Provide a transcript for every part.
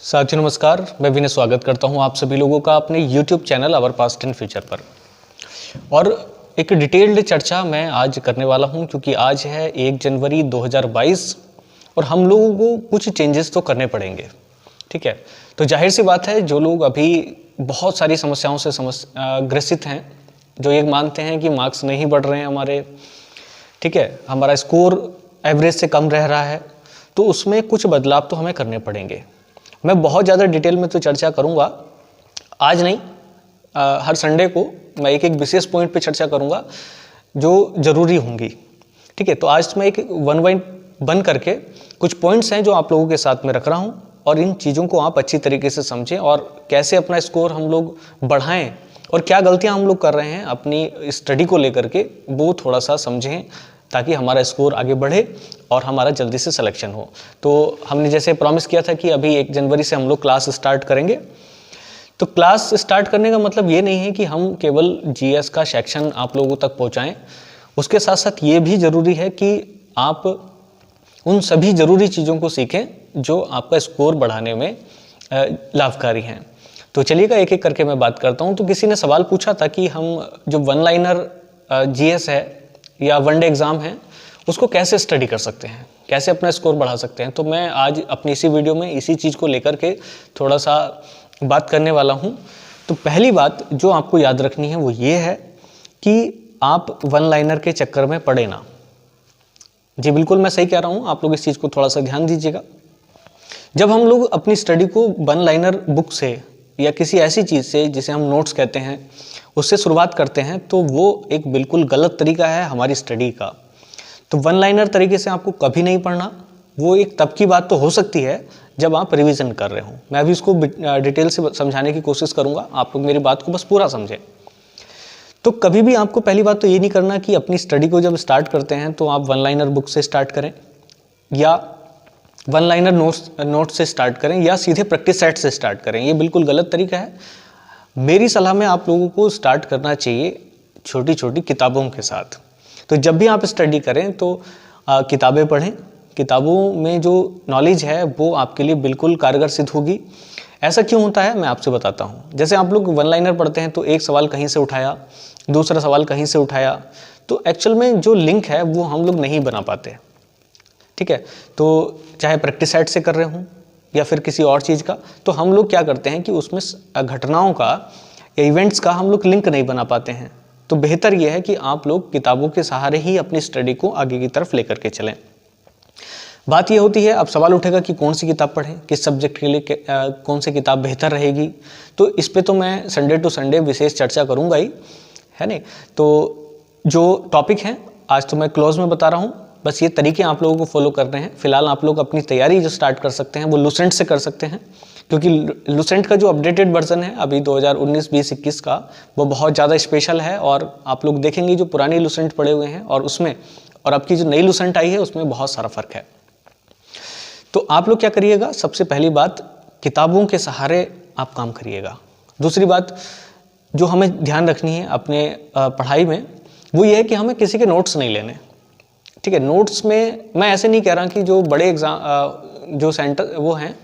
साथियों नमस्कार, मैं विनय स्वागत करता हूं आप सभी लोगों का अपने YouTube channel our past and future पर। और एक डिटेल्ड चर्चा मैं आज करने वाला हूं क्योंकि आज है 1 जनवरी 2022 और हम लोगों को कुछ चेंजेस तो करने पड़ेंगे। ठीक है, तो जाहिर सी बात है जो लोग अभी बहुत सारी समस्याओं से ग्रसित हैं, जो ये मानते हैं कि मार्क्स नहीं बढ़ रहे हैं हमारे, ठीक है, हमारा स्कोर एवरेज से कम रह रहा है, तो उसमें कुछ बदलाव तो हमें करने पड़ेंगे। मैं बहुत ज़्यादा डिटेल में तो चर्चा करूंगा, आज नहीं, हर संडे को मैं एक विशेष पॉइंट पे चर्चा करूंगा जो ज़रूरी होंगी। ठीक है, तो आज मैं एक वन बाय वन करके कुछ पॉइंट्स हैं जो आप लोगों के साथ में रख रहा हूं और इन चीज़ों को आप अच्छी तरीके से समझें और कैसे अपना स्कोर हम लोग बढ़ाएं और क्या गलतियां हम लोग कर रहे हैं अपनी स्टडी को लेकर के, वो थोड़ा सा समझें ताकि हमारा स्कोर आगे बढ़े और हमारा जल्दी से सिलेक्शन हो। तो हमने जैसे प्रॉमिस किया था कि अभी 1 जनवरी से हम लोग क्लास स्टार्ट करेंगे। तो क्लास स्टार्ट करने का मतलब ये नहीं है कि हम केवल जीएस का सेक्शन आप लोगों तक पहुंचाएं, उसके साथ साथ ये भी ज़रूरी है कि आप उन सभी ज़रूरी चीज़ों को सीखें जो आपका स्कोर बढ़ाने में लाभकारी हैं। तो चलिएगा एक एक करके मैं बात करता हूँ। तो किसी ने सवाल पूछा था कि हम जो वन लाइनर जीएस है या वनडे एग्ज़ाम है उसको कैसे स्टडी कर सकते हैं, कैसे अपना स्कोर बढ़ा सकते हैं। तो मैं आज अपनी इसी वीडियो में इसी चीज़ को लेकर के थोड़ा सा बात करने वाला हूं। तो पहली बात जो आपको याद रखनी है वो ये है कि आप वन लाइनर के चक्कर में पड़े ना। जी बिल्कुल मैं सही कह रहा हूं, आप लोग इस चीज़ को थोड़ा सा ध्यान दीजिएगा। जब हम लोग अपनी स्टडी को वन लाइनर बुक से या किसी ऐसी चीज़ से जिसे हम नोट्स कहते हैं उससे शुरुआत करते हैं तो वो एक बिल्कुल गलत तरीका है हमारी स्टडी का। तो वन लाइनर तरीके से आपको कभी नहीं पढ़ना। वो एक तब की बात तो हो सकती है जब आप रिवीजन कर रहे हो। मैं अभी इसको डिटेल से समझाने की कोशिश करूंगा, आप लोग मेरी बात को बस पूरा समझें। तो कभी भी आपको पहली बात तो ये नहीं करना कि अपनी स्टडी को जब स्टार्ट करते हैं तो आप वन लाइनर बुक से स्टार्ट करें या वन लाइनर नोट्स से स्टार्ट करें या सीधे प्रैक्टिस सेट से स्टार्ट करें। ये बिल्कुल गलत तरीका है। मेरी सलाह में आप लोगों को स्टार्ट करना चाहिए छोटी छोटी किताबों के साथ। तो जब भी आप स्टडी करें तो किताबें पढ़ें। किताबों में जो नॉलेज है वो आपके लिए बिल्कुल कारगर सिद्ध होगी। ऐसा क्यों होता है मैं आपसे बताता हूँ। जैसे आप लोग वन लाइनर पढ़ते हैं तो एक सवाल कहीं से उठाया, दूसरा सवाल कहीं से उठाया, तो एक्चुअल में जो लिंक है वो हम लोग नहीं बना पाते। ठीक है, तो चाहे प्रैक्टिस सेट से कर रहे हों या फिर किसी और चीज़ का, तो हम लोग क्या करते हैं कि उसमें घटनाओं का या इवेंट्स का हम लोग लिंक नहीं बना पाते हैं। तो बेहतर यह है कि आप लोग किताबों के सहारे ही अपनी स्टडी को आगे की तरफ लेकर के चलें। बात यह होती है, अब सवाल उठेगा कि कौन सी किताब पढ़ें, किस सब्जेक्ट के लिए कौन सी किताब बेहतर रहेगी। तो इस पे तो मैं संडे टू संडे विशेष चर्चा करूंगा ही, है नहीं। तो जो टॉपिक हैं आज तो मैं क्लोज में बता रहा हूँ, बस ये तरीके आप लोगों को फॉलो करने हैं। फिलहाल आप लोग अपनी तैयारी जो स्टार्ट कर सकते हैं वो लुसेंट से कर सकते हैं, क्योंकि लुसेंट का जो अपडेटेड वर्जन है अभी 2019, 20, 21 का, वो बहुत ज़्यादा स्पेशल है। और आप लोग देखेंगे जो पुरानी लुसेंट पड़े हुए हैं और उसमें और अब की जो नई लुसेंट आई है उसमें बहुत सारा फर्क है। तो आप लोग क्या करिएगा, सबसे पहली बात किताबों के सहारे आप काम करिएगा। दूसरी बात जो हमें ध्यान रखनी है अपने पढ़ाई में वो ये है कि हमें किसी के नोट्स नहीं लेने। ठीक है, नोट्स में मैं ऐसे नहीं कह रहा कि जो बड़े एग्जाम जो सेंटर वो हैं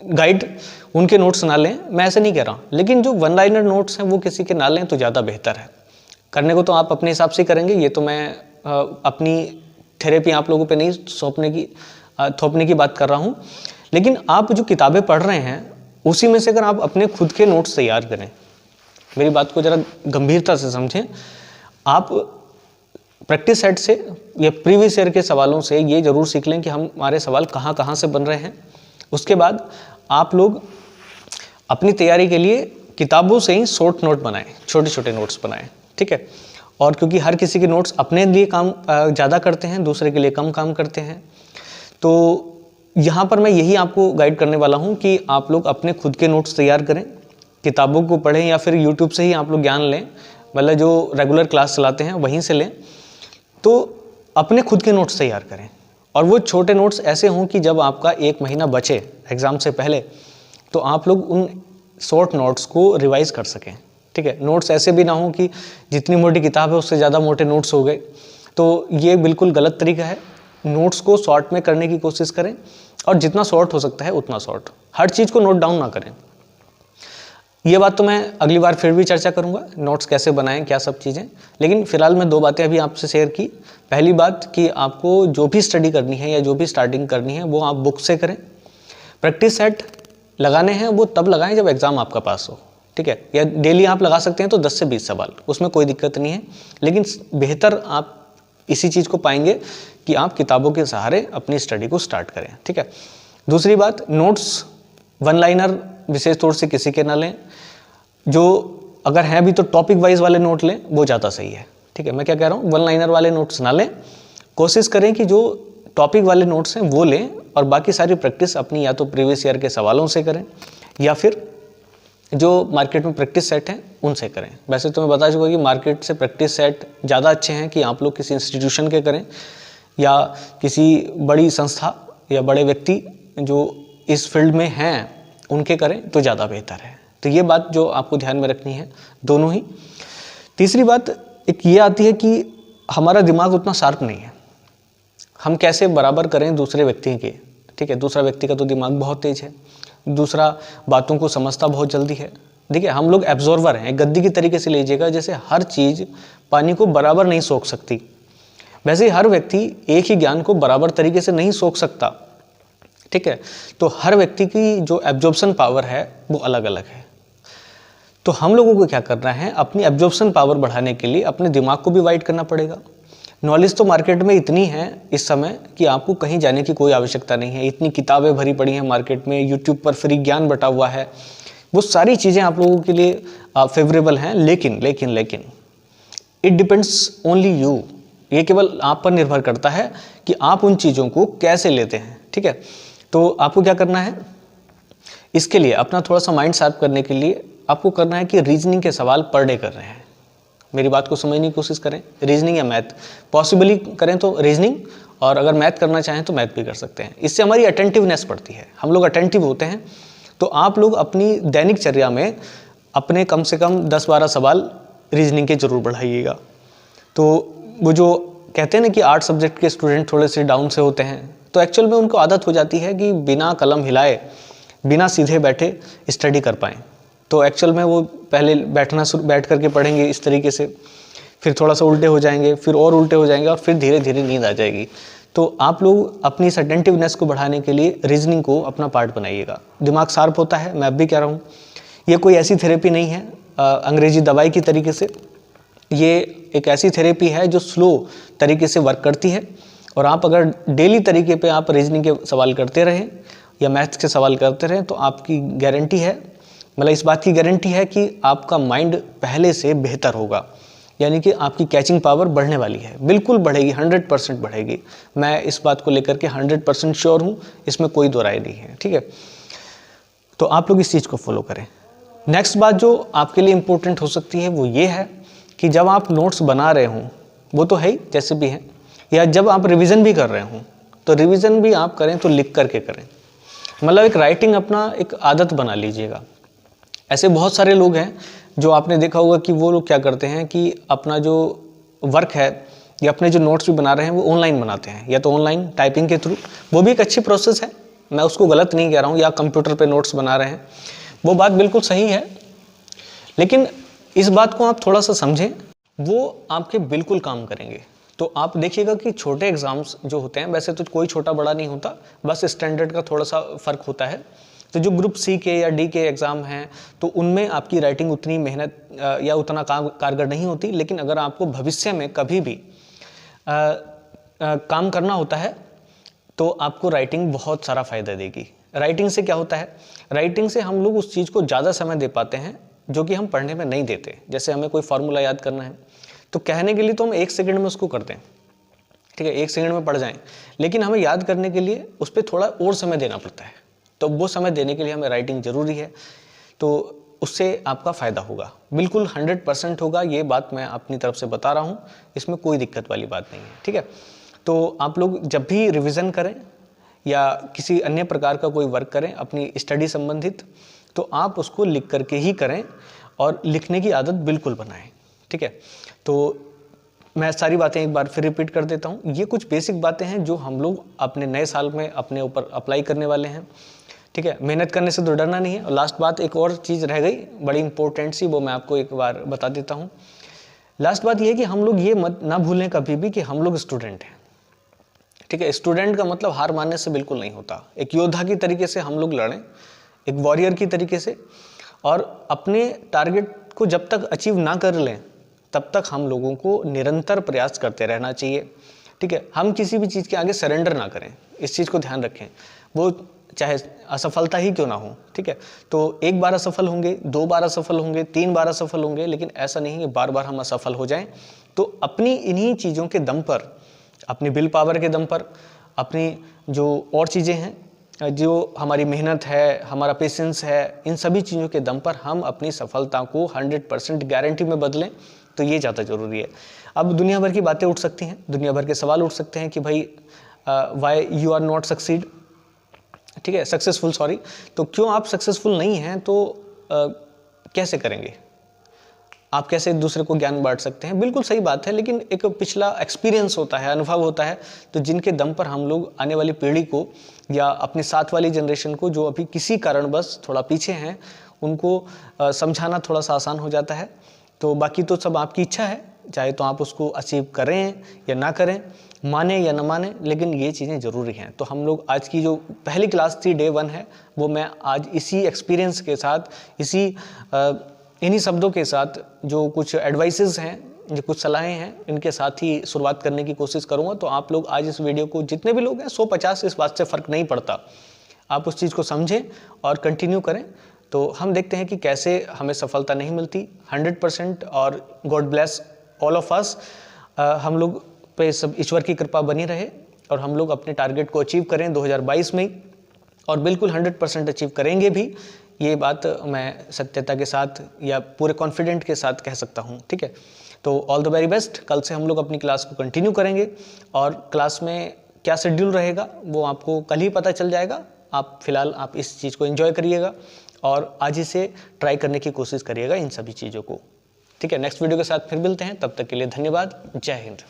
गाइड उनके नोट्स ना लें, मैं ऐसे नहीं कह रहा। लेकिन जो वन लाइनर नोट्स हैं वो किसी के ना लें तो ज़्यादा बेहतर है। करने को तो आप अपने हिसाब से करेंगे, ये तो मैं अपनी थेरेपी आप लोगों पे नहीं थोपने की बात कर रहा हूँ। लेकिन आप जो किताबें पढ़ रहे हैं उसी में से अगर आप अपने खुद के नोट्स तैयार करें, मेरी बात को ज़रा गंभीरता से समझें। आप प्रैक्टिस सेट से या प्रीवियस ईयर के सवालों से ये जरूर सीख लें कि हमारे सवाल कहाँ कहाँ से बन रहे हैं। उसके बाद आप लोग अपनी तैयारी के लिए किताबों से ही शॉर्ट नोट बनाएं, छोटे छोटे नोट्स बनाएं। ठीक है, और क्योंकि हर किसी के नोट्स अपने लिए काम ज़्यादा करते हैं, दूसरे के लिए कम काम करते हैं, तो यहाँ पर मैं यही आपको गाइड करने वाला हूँ कि आप लोग अपने खुद के नोट्स तैयार करें, किताबों को पढ़ें या फिर यूट्यूब से ही आप लोग ज्ञान लें, मतलब जो रेगुलर क्लास चलाते हैं वहीं से लें। तो अपने खुद के नोट्स तैयार करें और वो छोटे नोट्स ऐसे हों कि जब आपका 1 महीना बचे एग्ज़ाम से पहले तो आप लोग उन शॉर्ट नोट्स को रिवाइज कर सकें। ठीक है, नोट्स ऐसे भी ना हो कि जितनी मोटी किताब है उससे ज़्यादा मोटे नोट्स हो गए, तो ये बिल्कुल गलत तरीका है। नोट्स को शॉर्ट में करने की कोशिश करें और जितना शॉर्ट हो सकता है उतना शॉर्ट, हर चीज़ को नोट डाउन ना करें। ये बात तो मैं अगली बार फिर भी चर्चा करूंगा, नोट्स कैसे बनाएं, क्या सब चीज़ें। लेकिन फिलहाल मैं 2 बातें अभी आपसे शेयर की। पहली बात कि आपको जो भी स्टडी करनी है या जो भी स्टार्टिंग करनी है वो आप बुक से करें। प्रैक्टिस सेट लगाने हैं वो तब लगाएं जब एग्ज़ाम आपका पास हो, ठीक है। या डेली आप लगा सकते हैं तो 10 से 20 सवाल, उसमें कोई दिक्कत नहीं है। लेकिन बेहतर आप इसी चीज़ को पाएंगे कि आप किताबों के सहारे अपनी स्टडी को स्टार्ट करें, ठीक है। दूसरी बात, नोट्स 1 लाइनर विशेष तौर से किसी के ना लें, जो अगर हैं भी तो टॉपिक वाइज वाले नोट लें, वो ज़्यादा सही है, ठीक है। मैं क्या कह रहा हूँ, 1 लाइनर वाले नोट्स ना लें, कोशिश करें कि जो टॉपिक वाले नोट्स हैं वो लें और बाकी सारी प्रैक्टिस अपनी या तो प्रीवियस ईयर के सवालों से करें या फिर जो मार्केट में प्रैक्टिस सेट हैं उनसे करें। वैसे तो मैं बता चुका कि मार्केट से प्रैक्टिस सेट ज़्यादा अच्छे हैं कि आप लोग किसी इंस्टीट्यूशन के करें या किसी बड़ी संस्था या बड़े व्यक्ति जो इस फील्ड में हैं उनके करें तो ज़्यादा बेहतर है। तो ये बात जो आपको ध्यान में रखनी है, दोनों ही। तीसरी बात एक ये आती है कि हमारा दिमाग उतना शार्प नहीं है, हम कैसे बराबर करें दूसरे व्यक्ति के, ठीक है। दूसरा व्यक्ति का तो दिमाग बहुत तेज है, दूसरा बातों को समझता बहुत जल्दी है। देखिए हम लोग एब्जॉर्वर हैं, गद्दी की तरीके से लीजिएगा, जैसे हर चीज़ पानी को बराबर नहीं सोख सकती, वैसे ही हर व्यक्ति एक ही ज्ञान को बराबर तरीके से नहीं सोख सकता, ठीक है। तो हर व्यक्ति की जो एब्जॉर्प्शन पावर है वो अलग अलग है। तो हम लोगों को क्या करना है, अपनी एब्जॉर्प्शन पावर बढ़ाने के लिए अपने दिमाग को भी वाइड करना पड़ेगा। नॉलेज तो मार्केट में इतनी है इस समय कि आपको कहीं जाने की कोई आवश्यकता नहीं है। इतनी किताबें भरी पड़ी हैं मार्केट में, यूट्यूब पर फ्री ज्ञान बटा हुआ है, वो सारी चीज़ें आप लोगों के लिए फेवरेबल हैं। लेकिन लेकिन लेकिन इट डिपेंड्स ओनली यू, ये केवल आप पर निर्भर करता है कि आप उन चीज़ों को कैसे लेते हैं, ठीक है। तो आपको क्या करना है, इसके लिए अपना थोड़ा सा माइंड शार्प करने के लिए आपको करना है कि रीजनिंग के सवाल पर डे कर रहे हैं। मेरी बात को समझने की कोशिश करें, रीजनिंग या मैथ, पॉसिबली करें तो रीजनिंग, और अगर मैथ करना चाहें तो मैथ भी कर सकते हैं। इससे हमारी अटेंटिवनेस बढ़ती है, हम लोग अटेंटिव होते हैं। तो आप लोग अपनी दैनिक चर्या में अपने कम से कम 10-12 सवाल रीजनिंग के जरूर बढ़ाइएगा। तो वो जो कहते हैं ना कि 8 सब्जेक्ट के स्टूडेंट थोड़े से डाउन से होते हैं, तो एक्चुअल में उनको आदत हो जाती है कि बिना कलम हिलाए, बिना सीधे बैठे स्टडी कर पाएँ। तो एक्चुअल में वो पहले बैठ करके पढ़ेंगे इस तरीके से, फिर थोड़ा सा उल्टे हो जाएंगे, फिर और उल्टे हो जाएंगे और फिर धीरे धीरे नींद आ जाएगी। तो आप लोग अपनी इस अटेंटिवनेस को बढ़ाने के लिए रीजनिंग को अपना पार्ट बनाइएगा। दिमाग शार्प होता है, मैं अब भी कह रहा हूँ, ये कोई ऐसी थेरेपी नहीं है अंग्रेजी दवाई की तरीके से। ये एक ऐसी थेरेपी है जो स्लो तरीके से वर्क करती है, और आप अगर डेली तरीके पे आप रीजनिंग के सवाल करते रहें या मैथ्स के सवाल करते रहें तो आपकी गारंटी है, मतलब इस बात की गारंटी है कि आपका माइंड पहले से बेहतर होगा, यानी कि आपकी कैचिंग पावर बढ़ने वाली है, बिल्कुल बढ़ेगी, 100% बढ़ेगी। मैं इस बात को लेकर के 100% श्योर हूँ, इसमें कोई दो राय नहीं है, ठीक है। तो आप लोग इस चीज़ को फॉलो करें। नेक्स्ट बात जो आपके लिए इम्पोर्टेंट हो सकती है वो ये है कि जब आप नोट्स बना रहे हों, वो तो है ही जैसे भी हैं, या जब आप रिवीजन भी कर रहे हों, तो रिवीजन भी आप करें तो लिख करके करें। मतलब एक राइटिंग अपना एक आदत बना लीजिएगा। ऐसे बहुत सारे लोग हैं जो आपने देखा होगा कि वो लोग क्या करते हैं कि अपना जो वर्क है या अपने जो नोट्स भी बना रहे हैं वो ऑनलाइन बनाते हैं, या तो ऑनलाइन टाइपिंग के थ्रू, वो भी एक अच्छी प्रोसेस है, मैं उसको गलत नहीं कह रहा हूँ, या कंप्यूटर पे नोट्स बना रहे हैं, वो बात बिल्कुल सही है। लेकिन इस बात को आप थोड़ा सा समझें, वो आपके बिल्कुल काम करेंगे। तो आप देखिएगा कि छोटे एग्जाम्स जो होते हैं, वैसे तो कोई छोटा बड़ा नहीं होता, बस स्टैंडर्ड का थोड़ा सा फ़र्क होता है। तो जो ग्रुप सी के या डी के एग्ज़ाम हैं तो उनमें आपकी राइटिंग उतनी मेहनत या उतना कारगर नहीं होती, लेकिन अगर आपको भविष्य में कभी भी काम करना होता है तो आपको राइटिंग बहुत सारा फ़ायदा देगी। राइटिंग से क्या होता है, राइटिंग से हम लोग उस चीज़ को ज़्यादा समय दे पाते हैं जो कि हम पढ़ने में नहीं देते। जैसे हमें कोई फार्मूला याद करना है तो कहने के लिए तो हम 1 सेकंड में उसको करते हैं, ठीक है, 1 सेकंड में पढ़ जाएं, लेकिन हमें याद करने के लिए उस पर थोड़ा और समय देना पड़ता है। तो वो समय देने के लिए हमें राइटिंग ज़रूरी है, तो उससे आपका फ़ायदा होगा, बिल्कुल 100% होगा। ये बात मैं अपनी तरफ से बता रहा हूँ, इसमें कोई दिक्कत वाली बात नहीं है, ठीक है। तो आप लोग जब भी रिवीजन करें या किसी अन्य प्रकार का कोई वर्क करें अपनी स्टडी संबंधित, तो आप उसको लिख करके ही करें और लिखने की आदत बिल्कुल बनाएं, ठीक है। तो मैं सारी बातें एक बार फिर रिपीट कर देता हूँ। ये कुछ बेसिक बातें हैं जो हम लोग अपने नए साल में अपने ऊपर अप्लाई करने वाले हैं, ठीक है। मेहनत करने से तो डरना नहीं है। और लास्ट बात, एक और चीज़ रह गई बड़ी इंपॉर्टेंट सी, वो मैं आपको एक बार बता देता हूँ। लास्ट बात ये है कि हम लोग ये मत ना भूलें कभी भी कि हम लोग स्टूडेंट हैं, ठीक है। स्टूडेंट का मतलब हार मानने से बिल्कुल नहीं होता। एक योद्धा की तरीके से हम लोग लड़ें, एक वॉरियर की तरीके से, और अपने टारगेट को जब तक अचीव ना कर लें तब तक हम लोगों को निरंतर प्रयास करते रहना चाहिए, ठीक है। हम किसी भी चीज़ के आगे सरेंडर ना करें, इस चीज़ को ध्यान रखें। वो चाहे असफलता ही क्यों ना हो, ठीक है। तो एक बार असफल होंगे, 2 बार असफल होंगे, 3 बार असफल होंगे, लेकिन ऐसा नहीं है बार बार हम असफल हो जाएं। तो अपनी इन्हीं चीज़ों के दम पर, अपनी विल पावर के दम पर, अपनी जो और चीज़ें हैं, जो हमारी मेहनत है, हमारा पेशेंस है, इन सभी चीज़ों के दम पर हम अपनी सफलता को 100% गारंटी में बदलें, तो ये ज़्यादा ज़रूरी है। अब दुनिया भर की बातें उठ सकती हैं, दुनिया भर के सवाल उठ सकते हैं कि भाई why you are not succeed, ठीक है, सक्सेसफुल, सॉरी। तो क्यों आप सक्सेसफुल नहीं हैं, तो कैसे करेंगे आप, कैसे एक दूसरे को ज्ञान बांट सकते हैं? बिल्कुल सही बात है, लेकिन एक पिछला एक्सपीरियंस होता है, अनुभव होता है, तो जिनके दम पर हम लोग आने वाली पीढ़ी को या अपने साथ वाली जनरेशन को, जो अभी किसी कारणवश थोड़ा पीछे हैं, उनको समझाना थोड़ा सा आसान हो जाता है। तो बाकी तो सब आपकी इच्छा है, चाहे तो आप उसको अचीव करें या ना करें, माने या ना माने, लेकिन ये चीज़ें ज़रूरी हैं। तो हम लोग आज की जो पहली क्लास थी, डे 1 है, वो मैं आज इसी एक्सपीरियंस के साथ, इन्हीं शब्दों के साथ, जो कुछ एडवाइसेस हैं, जो कुछ सलाहें हैं, इनके साथ ही शुरुआत करने की कोशिश करूँगा। तो आप लोग आज इस वीडियो को, जितने भी लोग हैं, 100-50 इस बात से फ़र्क नहीं पड़ता, आप उस चीज़ को समझें और कंटिन्यू करें। तो हम देखते हैं कि कैसे हमें सफलता नहीं मिलती 100%, और God bless all of us, हम लोग पे सब ईश्वर की कृपा बनी रहे और हम लोग अपने टारगेट को अचीव करें 2022 में ही, और बिल्कुल 100% अचीव करेंगे भी। ये बात मैं सत्यता के साथ या पूरे कॉन्फिडेंट के साथ कह सकता हूँ, ठीक है। तो ऑल द वेरी बेस्ट। कल से हम लोग अपनी क्लास को कंटिन्यू करेंगे, और क्लास में क्या शेड्यूल रहेगा वो आपको कल ही पता चल जाएगा। आप फिलहाल आप इस चीज़ को एंजॉय करिएगा और आज ही से ट्राई करने की कोशिश करिएगा इन सभी चीज़ों को, ठीक है। नेक्स्ट वीडियो के साथ फिर मिलते हैं, तब तक के लिए धन्यवाद। जय हिंद।